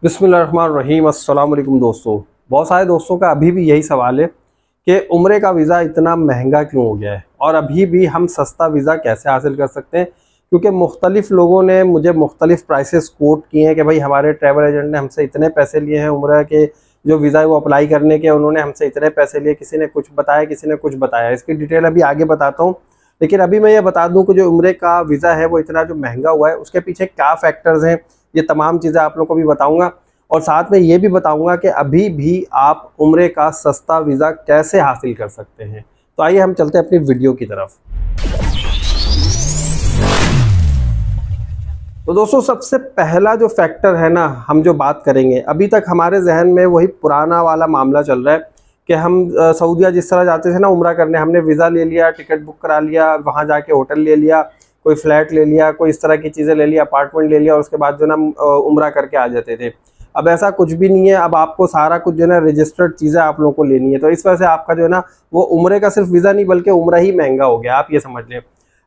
बिस्मिल्लाहिर्रहमानिर्रहीम। अस्सलाम वालेकुम दोस्तों। बहुत सारे दोस्तों का अभी भी यही सवाल है कि उम्रे का वीज़ा इतना महंगा क्यों हो गया है और अभी भी हम सस्ता वीज़ा कैसे हासिल कर सकते हैं। क्योंकि मुख्तलिफ़ लोगों ने मुझे मुख्तलिफ़ प्राइसेस कोट किए हैं कि भाई हमारे ट्रैवल एजेंट ने हमसे इतने पैसे लिए हैं, उम्रा के जो वीज़ा है वो अप्लाई करने के उन्होंने हमसे इतने पैसे लिए। किसी ने कुछ बताया, किसी ने कुछ बताया। इसकी डिटेल अभी आगे बताता हूँ, लेकिन अभी मैं ये बता दूं कि जो उम्रे का वीज़ा है वो इतना जो महंगा हुआ है उसके पीछे क्या फैक्टर्स हैं, ये तमाम चीज़ें आप लोगों को भी बताऊंगा। और साथ में ये भी बताऊंगा कि अभी भी आप उम्रे का सस्ता वीज़ा कैसे हासिल कर सकते हैं। तो आइए हम चलते हैं अपनी वीडियो की तरफ। तो दोस्तों, सबसे पहला जो फैक्टर है ना, हम जो बात करेंगे, अभी तक हमारे जहन में वही पुराना वाला मामला चल रहा है कि हम सऊदीया जिस तरह जाते थे ना उम्रा करने, हमने वीज़ा ले लिया, टिकट बुक करा लिया, वहाँ जाके होटल ले लिया, कोई फ्लैट ले लिया, कोई इस तरह की चीज़ें ले लिया, अपार्टमेंट ले लिया और उसके बाद जो ना उम्रा करके आ जाते थे। अब ऐसा कुछ भी नहीं है। अब आपको सारा कुछ जो है ना रजिस्टर्ड चीज़ें आप लोगों को लेनी है। तो इस वजह से आपका जो है ना वो उम्रे का सिर्फ वीज़ा नहीं बल्कि उम्रा ही महंगा हो गया, आप ये समझ लें।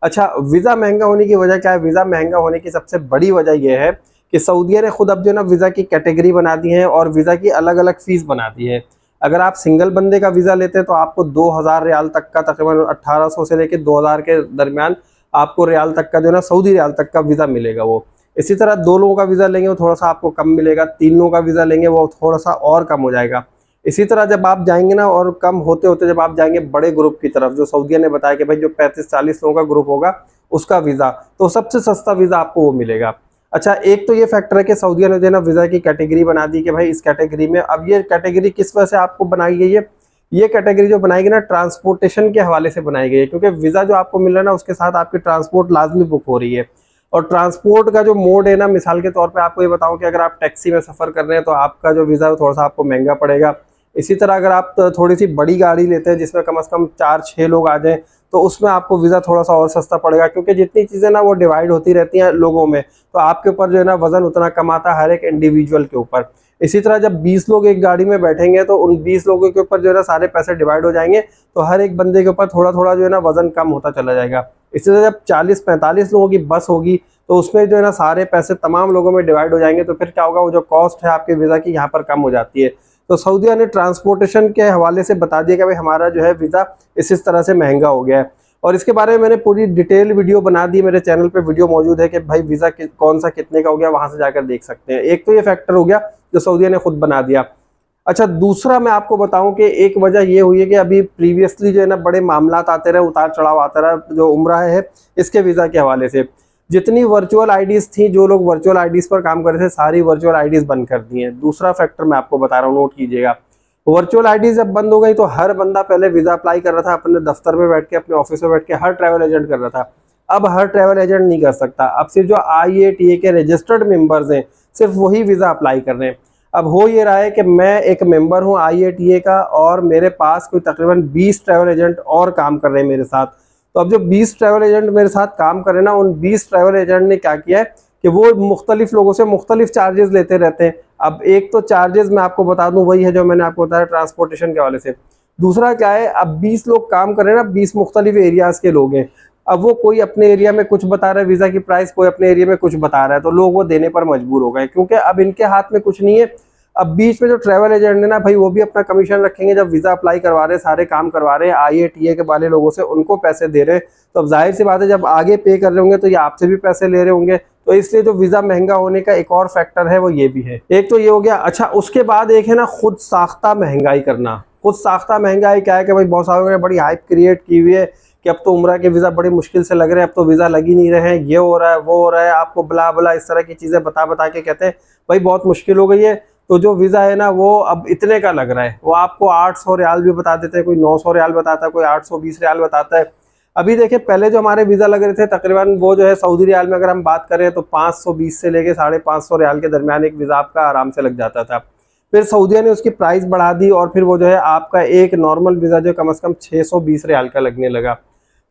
अच्छा, वीज़ा महंगा होने की वजह क्या है? वीज़ा महंगा होने की सबसे बड़ी वजह यह है कि सऊदीया ने खुद अब जो ना वीज़ा की कैटेगरी बना दी है और वीज़ा की अलग अलग फ़ीस बना दी है। अगर आप सिंगल बंदे का वीज़ा लेते हैं तो आपको 2000 रियाल तक का, तकरीबन 1800 से लेकर 2000 के दरमियान आपको रियाल तक का जो ना सऊदी रियाल तक का वीज़ा मिलेगा वो। इसी तरह 2 लोगों का वीज़ा लेंगे वो थोड़ा सा आपको कम मिलेगा, 3 लोगों का वीज़ा लेंगे वो थोड़ा सा और कम हो जाएगा। इसी तरह जब आप जाएंगे ना, और कम होते होते जब आप जाएंगे बड़े ग्रुप की तरफ, जो सऊदीया ने बताया कि भाई जो 35-40 लोगों का ग्रुप होगा उसका वीज़ा, तो सबसे सस्ता वीज़ा आपको वो मिलेगा। अच्छा, एक तो ये फैक्टर है कि सऊदीया ने जो ना वीज़ा की कैटेगरी बना दी कि भाई इस कैटेगरी में, अब ये कैटेगरी किस वजह से आपको बनाई गई है? ये कैटेगरी जो बनाई गई ना ट्रांसपोर्टेशन के हवाले से बनाई गई है, क्योंकि वीज़ा जो आपको मिल रहा है ना उसके साथ आपकी ट्रांसपोर्ट लाजमी बुक हो रही है। और ट्रांसपोर्ट का जो मोड है ना, मिसाल के तौर पे आपको ये बताऊं कि अगर आप टैक्सी में सफ़र कर रहे हैं तो आपका जो वीज़ा है थोड़ा सा आपको महंगा पड़ेगा। इसी तरह अगर आप थोड़ी सी बड़ी गाड़ी लेते हैं जिसमें कम से कम 4-6 लोग आ जाएं तो उसमें आपको वीज़ा थोड़ा सा और सस्ता पड़ेगा, क्योंकि जितनी चीज़ें ना वो डिवाइड होती रहती हैं लोगों में, तो आपके ऊपर जो है ना वज़न उतना कम आता है हर एक इंडिविजुअल के ऊपर। इसी तरह जब 20 लोग एक गाड़ी में बैठेंगे तो उन 20 लोगों के ऊपर जो है ना सारे पैसे डिवाइड हो जाएंगे, तो हर एक बंदे के ऊपर थोड़ा थोड़ा जो है ना वज़न कम होता चला जाएगा। इसी तरह जब 40-45 लोगों की बस होगी तो उसमें जो है ना सारे पैसे तमाम लोगों में डिवाइड हो जाएंगे, तो फिर क्या होगा, वो जो कॉस्ट है आपके वीज़ा की यहाँ पर कम हो जाती है। तो सऊदीया ने ट्रांसपोर्टेशन के हवाले से बता दिया कि भाई हमारा जो है वीज़ा इस तरह से महंगा हो गया है। और इसके बारे में मैंने पूरी डिटेल वीडियो बना दी, मेरे चैनल पे वीडियो मौजूद है कि भाई वीज़ा कौन सा कितने का हो गया, वहाँ से जाकर देख सकते हैं। एक तो ये फैक्टर हो गया जो सऊदीया ने खुद बना दिया। अच्छा, दूसरा मैं आपको बताऊं कि एक वजह ये हुई है कि अभी प्रीवियसली जो है ना बड़े मामलात आते रहे, उतार चढ़ाव आता रहा जो उम्रा है इसके वीज़ा के हवाले से। जितनी वर्चुअल आईडीज़ थी, जो लोग वर्चुअल आईडीज़ पर काम कर रहे थे, सारी वर्चुअल आईडीज़ बंद कर दी हैं। दूसरा फैक्टर मैं आपको बता रहा हूँ, नोट कीजिएगा। वर्चुअल आईडी जब बंद हो गई तो हर बंदा पहले वीज़ा अप्लाई कर रहा था अपने दफ्तर में बैठ के, अपने ऑफिस में बैठ के, हर ट्रैवल एजेंट कर रहा था। अब हर ट्रैवल एजेंट नहीं कर सकता। अब सिर्फ जो IATA के रजिस्टर्ड मेंबर्स हैं सिर्फ वही वीज़ा अप्लाई कर रहे हैं। अब हो ये रहा है कि मैं एक मेंबर हूँ IATA का और मेरे पास कोई तकरीबन 20 ट्रैवल एजेंट और काम कर रहे हैं मेरे साथ। तो अब जो 20 ट्रैवल एजेंट मेरे साथ काम कर रहे हैं ना, उन 20 ट्रैवल एजेंट ने क्या किया है कि वो मुख्तलिफ लोगों से मुख्तलिफ चार्जेस लेते रहते हैं। अब एक तो चार्जेस मैं आपको बता दूं वही है जो मैंने आपको बताया ट्रांसपोर्टेशन के हवाले से। दूसरा क्या है, अब 20 लोग काम कर रहे हैं ना, 20 मुख्तलिफ एरियाज़ के लोग हैं। अब वो कोई अपने एरिया में कुछ बता रहा है वीज़ा की प्राइस, कोई अपने एरिया में कुछ बता रहा है, तो लोग वो देने पर मजबूर हो गए, क्योंकि अब इनके हाथ में कुछ नहीं है। अब बीच में जो ट्रैवल एजेंट है ना भाई, वो भी अपना कमीशन रखेंगे। जब वीज़ा अप्लाई करवा रहे हैं, सारे काम करवा रहे हैं, IATA के वाले लोगों से उनको पैसे दे रहे हैं, तो अब जाहिर सी बात है जब आगे पे कर रहे होंगे तो ये आपसे भी पैसे ले रहे होंगे। तो इसलिए जो वीज़ा महंगा होने का एक और फैक्टर है वो ये भी है। एक तो ये हो गया। अच्छा, उसके बाद एक है ना खुद साख्ता महंगाई करना। खुद साख्ता महंगाई क्या है कि भाई बहुत सारे बड़ी हाइप क्रिएट की हुई है कि अब तो उम्रा के वीज़ा बड़ी मुश्किल से लग रहे हैं, अब तो वीज़ा लग ही नहीं रहे हैं, ये हो रहा है वो हो रहा है, आपको बला बला इस तरह की चीज़ें बता बता के कहते हैं भाई बहुत मुश्किल हो गई है। तो जो वीज़ा है ना वो अब इतने का लग रहा है, वो आपको 800 रियाल भी बता देते हैं, कोई 900 रियाल बताता है, कोई 820 रियाल बताता है। अभी देखिए, पहले जो हमारे वीज़ा लग रहे थे तकरीबन वो जो है सऊदी रियाल में अगर हम बात करें तो 520 से लेके 550 रियाल के दरमियान एक वीज़ा आपका आराम से लग जाता था। फिर सऊदीया ने उसकी प्राइस बढ़ा दी और फिर वो जो है आपका एक नॉर्मल वीज़ा जो कम से कम 620 रियाल का लगने लगा।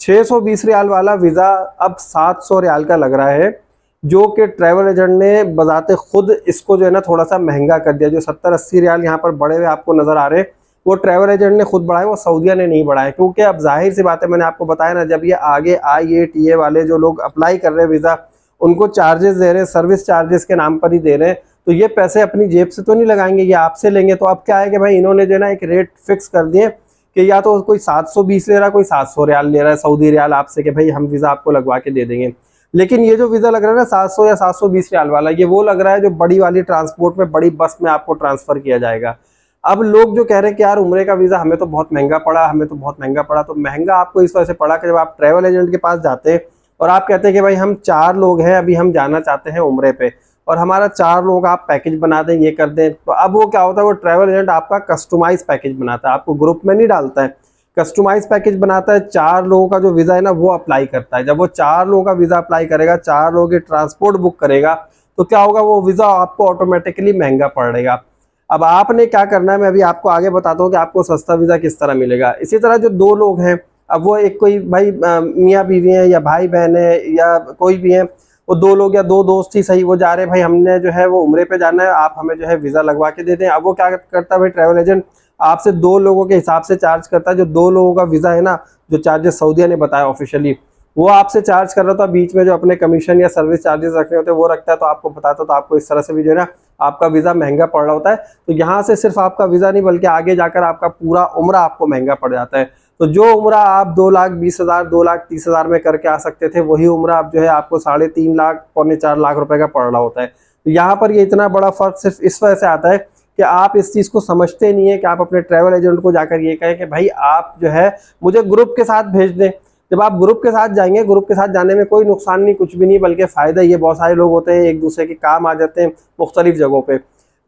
620 रियाल वाला वीज़ा अब 700 रियाल का लग रहा है, जो कि ट्रैवल एजेंट ने बजाते खुद इसको जो है ना थोड़ा सा महंगा कर दिया। जो 70-80 रियाल यहाँ पर बढ़े हुए आपको नज़र आ रहे हैं वो ट्रैवल एजेंट ने खुद बढ़ाए, वो सऊदीया ने नहीं बढ़ाए। क्योंकि अब जाहिर सी बात है, मैंने आपको बताया ना, जब ये आगे IATA वाले जो लोग अप्लाई कर रहे हैं वीज़ा, उनको चार्जेस दे रहे हैं, सर्विस चार्जेस के नाम पर ही दे रहे हैं, तो ये पैसे अपनी जेब से तो नहीं लगाएंगे, ये आपसे लेंगे। तो अब क्या है कि भाई इन्होंने जो है ना एक रेट फिक्स कर दिए कि या तो कोई 720 ले रहा है, कोई 700 रियाल ले रहा है सऊदी रियाल आपसे, कि भाई हम वीज़ा आपको लगवा के दे देंगे। लेकिन ये जो वीज़ा लग रहा है ना 700 या 720 रियाल वाला, ये वो लग रहा है जो बड़ी वाली ट्रांसपोर्ट में, बड़ी बस में आपको ट्रांसफ़र किया जाएगा। अब लोग जो कह रहे हैं कि यार उम्रे का वीज़ा हमें तो बहुत महंगा पड़ा, हमें तो बहुत महंगा पड़ा, तो महंगा आपको इस वजह से पड़ा कि जब आप ट्रैवल एजेंट के पास जाते हैं और आप कहते हैं कि भाई हम 4 लोग हैं, अभी हम जाना चाहते हैं उम्रे पे, और हमारा 4 लोगों का आप पैकेज बना दें, ये कर दें, तो अब वो क्या होता है, वो ट्रैवल एजेंट आपका कस्टमाइज पैकेज बनाता है, आपको ग्रुप में नहीं डालता है, कस्टमाइज पैकेज बनाता है। 4 लोगों का जो वीज़ा है ना वो अप्लाई करता है। जब वो 4 लोगों का वीज़ा अप्लाई करेगा, 4 लोगों की ट्रांसपोर्ट बुक करेगा, तो क्या होगा, वो वीज़ा आपको ऑटोमेटिकली महंगा पड़ेगा। अब आपने क्या करना है, मैं अभी आपको आगे बताता हूँ कि आपको सस्ता वीज़ा किस तरह मिलेगा। इसी तरह जो 2 लोग हैं, अब वो एक कोई भाई मियाँ बीवी हैं या भाई बहन है या कोई भी है, वो 2 लोग या 2 दोस्त ही सही, वो जा रहे हैं भाई हमने जो है वो उम्रे पे जाना है, आप हमें जो है वीज़ा लगवा के दे दें। अब वो क्या करता है भाई, ट्रैवल एजेंट आपसे 2 लोगों के हिसाब से चार्ज करता है। जो 2 लोगों का वीज़ा है ना, जो चार्जेस सऊदीया ने बताया ऑफिशियली, वो आपसे चार्ज कर रहा था, बीच में जो अपने कमीशन या सर्विस चार्जेस रखने होते हैं वो रखता है, तो आपको बताता, तो आपको इस तरह से भी जो है ना आपका वीज़ा महंगा पड़ रहा होता है। तो यहाँ से सिर्फ आपका वीज़ा नहीं बल्कि आगे जाकर आपका पूरा उम्रा आपको महंगा पड़ जाता है। तो जो उम्रा आप 2,20,000 2,30,000 में करके आ सकते थे, वही उम्रा अब जो है आपको 3.5 लाख पौने 4 लाख रुपए का पड़ रहा होता है। तो यहाँ पर ये इतना बड़ा फर्क सिर्फ इस वजह से आता है कि आप इस चीज़ को समझते नहीं है कि आप अपने ट्रैवल एजेंट को जाकर ये कहें कि भाई आप जो है मुझे ग्रुप के साथ भेज दें। जब आप ग्रुप के साथ जाएंगे, ग्रुप के साथ जाने में कोई नुकसान नहीं, कुछ भी नहीं, बल्कि फ़ायदा ये, बहुत सारे लोग होते हैं एक दूसरे के काम आ जाते हैं मुख्तलिफ जगहों पे।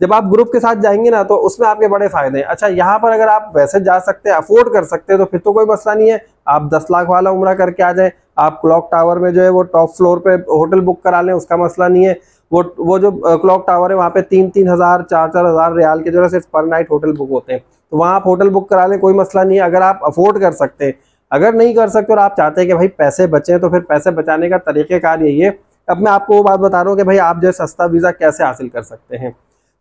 जब आप ग्रुप के साथ जाएंगे ना, तो उसमें आपके बड़े फ़ायदे हैं। अच्छा, यहाँ पर अगर आप वैसे जा सकते हैं, अफोर्ड कर सकते हैं, तो फिर तो कोई मसला नहीं है, आप 10 लाख वाला उम्रा करके आ जाएँ। आप क्लॉक टावर में जो है वो टॉप फ्लोर पे होटल बुक करा लें, उसका मसला नहीं है। वो जो क्लॉक टावर है वहाँ पे 3-3 हज़ार 4-4 हज़ार रियाल के जो है सिर्फ पर नाइट होटल बुक होते हैं, तो वहाँ आप होटल बुक करा लें, कोई मसला नहीं है, अगर आप अफोर्ड कर सकते हैं। अगर नहीं कर सकते और आप चाहते हैं कि भाई पैसे बचें, तो फिर पैसे बचाने का तरीक़ेकार यही है। अब मैं आपको वो बात बता रहा हूँ कि भाई आप जो है सस्ता वीज़ा कैसे हासिल कर सकते हैं।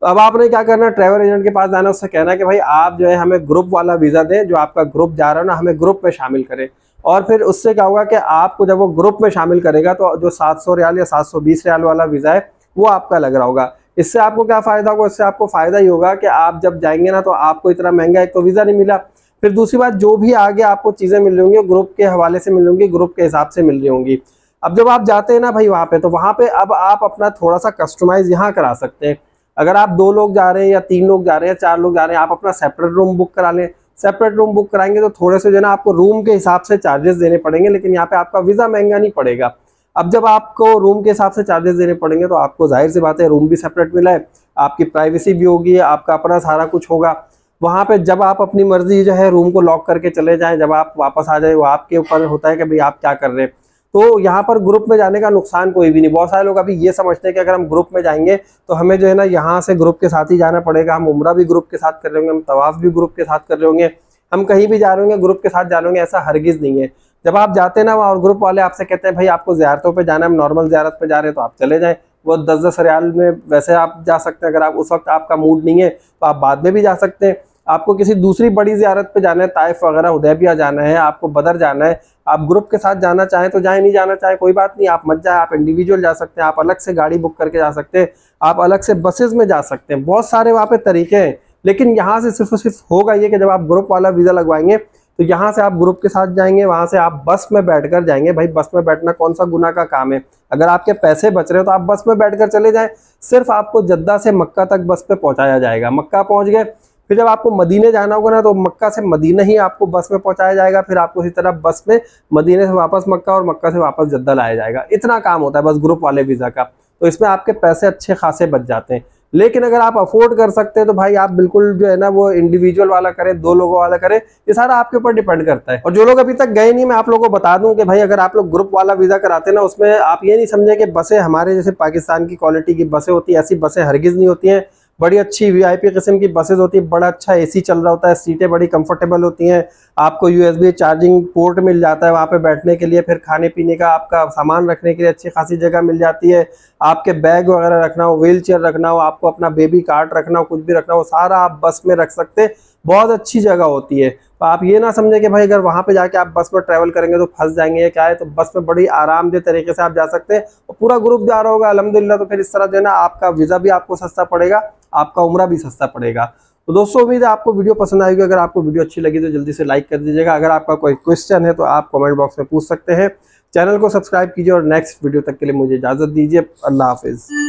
तो अब आपने क्या करना है, ट्रैवल एजेंट के पास जाना है, उससे कहना है कि भाई आप जो है हमें ग्रुप वाला वीज़ा दें, जो आपका ग्रुप जा रहा है ना, हमें ग्रुप में शामिल करें। और फिर उससे क्या होगा कि आपको जब वो ग्रुप में शामिल करेगा, तो जो 700 रियाल या 720 रियाल वाला वीज़ा है वो आपका लग रहा होगा। इससे आपको क्या फ़ायदा होगा, इससे आपको फ़ायदा ही होगा कि आप जब जाएंगे ना, तो आपको इतना महंगा एक तो वीज़ा नहीं मिला, फिर दूसरी बात जो भी आगे आपको चीज़ें मिल रही होंगी ग्रुप के हवाले से मिल रही होंगी, ग्रुप के हिसाब से मिल रही होंगी। अब जब आप जाते हैं ना भाई वहाँ पे, तो वहाँ पे अब आप अपना थोड़ा सा कस्टमाइज़ यहाँ करा सकते हैं। अगर आप 2 लोग जा रहे हैं या 3 लोग जा रहे हैं या 4 लोग जा रहे हैं, आप अपना सेपरेट रूम बुक करा लें। सेपरेट रूम बुक कराएंगे तो थोड़े से जो है ना आपको रूम के हिसाब से चार्जेस देने पड़ेंगे, लेकिन यहाँ पे आपका वीज़ा महंगा नहीं पड़ेगा। अब जब आपको रूम के हिसाब से चार्जेस देने पड़ेंगे, तो आपको जाहिर सी बात है रूम भी सेपरेट मिला है, आपकी प्राइवेसी भी होगी, आपका अपना सारा कुछ होगा। वहाँ पे जब आप अपनी मर्जी जो है रूम को लॉक करके चले जाएं, जब आप वापस आ जाए, वो आपके ऊपर होता है कि भाई आप क्या कर रहे हैं। तो यहाँ पर ग्रुप में जाने का नुकसान कोई भी नहीं। बहुत सारे लोग अभी ये समझते हैं कि अगर हम ग्रुप में जाएंगे तो हमें जो है ना यहाँ से ग्रुप के साथ ही जाना पड़ेगा, हम उम्रा भी ग्रुप के साथ कर रहे होंगे, हम तवाफ भी ग्रुप के साथ कर रहे होंगे, हम कहीं भी जा रहे होंगे ग्रुप के साथ जा रहे होंगे, ऐसा हरगिज़ नहीं है। जब आप जाते हैं ना और ग्रुप वाले आपसे कहते हैं भाई आपको ज़ियारतों पे जाना है, हम नॉर्मल ज़ियारत पे जा रहे हैं, तो आप चले जाएं। वो 10-10 रियाल में वैसे आप जा सकते हैं। अगर आप उस वक्त आपका मूड नहीं है तो आप बाद में भी जा सकते हैं। आपको किसी दूसरी बड़ी ज़ियारत पे जाना है, ताइफ वगैरह हुदैबिया जाना है, आपको बदर जाना है, आप ग्रुप के साथ जाना चाहें तो जाएं, नहीं जाना चाहें कोई बात नहीं, आप मत जाएं, आप इंडिविजुअल जा सकते हैं, आप अलग से गाड़ी बुक करके जा सकते हैं, आप अलग से बसेस में जा सकते हैं, बहुत सारे वहाँ पे तरीके हैं। लेकिन यहाँ से सिर्फ और सिर्फ होगा ये कि जब आप ग्रुप वाला वीज़ा लगवाएंगे तो यहाँ से आप ग्रुप के साथ जाएंगे, वहाँ से आप बस में बैठकर जाएंगे। भाई बस में बैठना कौन सा गुनाह का काम है, अगर आपके पैसे बच रहे हो तो आप बस में बैठकर चले जाएं। सिर्फ आपको जद्दा से मक्का तक बस पे पहुँचाया जाएगा। मक्का पहुँच गए, फिर जब आपको मदीने जाना होगा ना, तो मक्का से मदीना ही आपको बस में पहुँचाया जाएगा, फिर आपको इसी तरह बस में मदीने से वापस मक्का और मक्का से वापस जद्दा लाया जाएगा। इतना काम होता है बस ग्रुप वाले वीज़ा का। तो इसमें आपके पैसे अच्छे खासे बच जाते हैं। लेकिन अगर आप अफोर्ड कर सकते हैं तो भाई आप बिल्कुल जो है ना वो इंडिविजुअल वाला करें, 2 लोगों वाला करें, ये सारा आपके ऊपर डिपेंड करता है। और जो लोग अभी तक गए नहीं, मैं आप लोगों को बता दूं कि भाई अगर आप लोग ग्रुप वाला वीज़ा कराते हैं ना, उसमें आप ये नहीं समझे कि बसें हमारे जैसे पाकिस्तान की क्वालिटी की बसें होती हैं, ऐसी बसें हरगिज़ नहीं होती हैं। बड़ी अच्छी वीआईपी किस्म की बसेस होती है, बड़ा अच्छा एसी चल रहा होता है, सीटें बड़ी कंफर्टेबल होती हैं, आपको यूएसबी चार्जिंग पोर्ट मिल जाता है वहाँ पे बैठने के लिए, फिर खाने पीने का आपका सामान रखने के लिए अच्छी खासी जगह मिल जाती है। आपके बैग वगैरह रखना हो, व्हील चेयर रखना हो, आपको अपना बेबी कार्ट रखना हो, कुछ भी रखना हो, सारा आप बस में रख सकते हैं। बहुत अच्छी जगह होती है। तो आप ये ना समझें कि भाई अगर वहाँ पे जाके आप बस में ट्रैवल करेंगे तो फंस जाएंगे या क्या है। तो बस में बड़ी आरामदेह तरीके से आप जा सकते हैं और पूरा ग्रुप जा रहा होगा अल्हम्दुलिल्लाह। तो फिर इस तरह जो है ना आपका वीज़ा भी आपको सस्ता पड़ेगा, आपका उम्रा भी सस्ता पड़ेगा। तो दोस्तों उम्मीद है आपको वीडियो पसंद आएगी। अगर आपको वीडियो अच्छी लगी तो जल्दी से लाइक कर दीजिएगा। अगर आपका कोई क्वेश्चन है तो आप कमेंट बॉक्स में पूछ सकते हैं। चैनल को सब्सक्राइब कीजिए और नेक्स्ट वीडियो तक के लिए मुझे इजाज़त दीजिए। अल्लाह हाफिज़।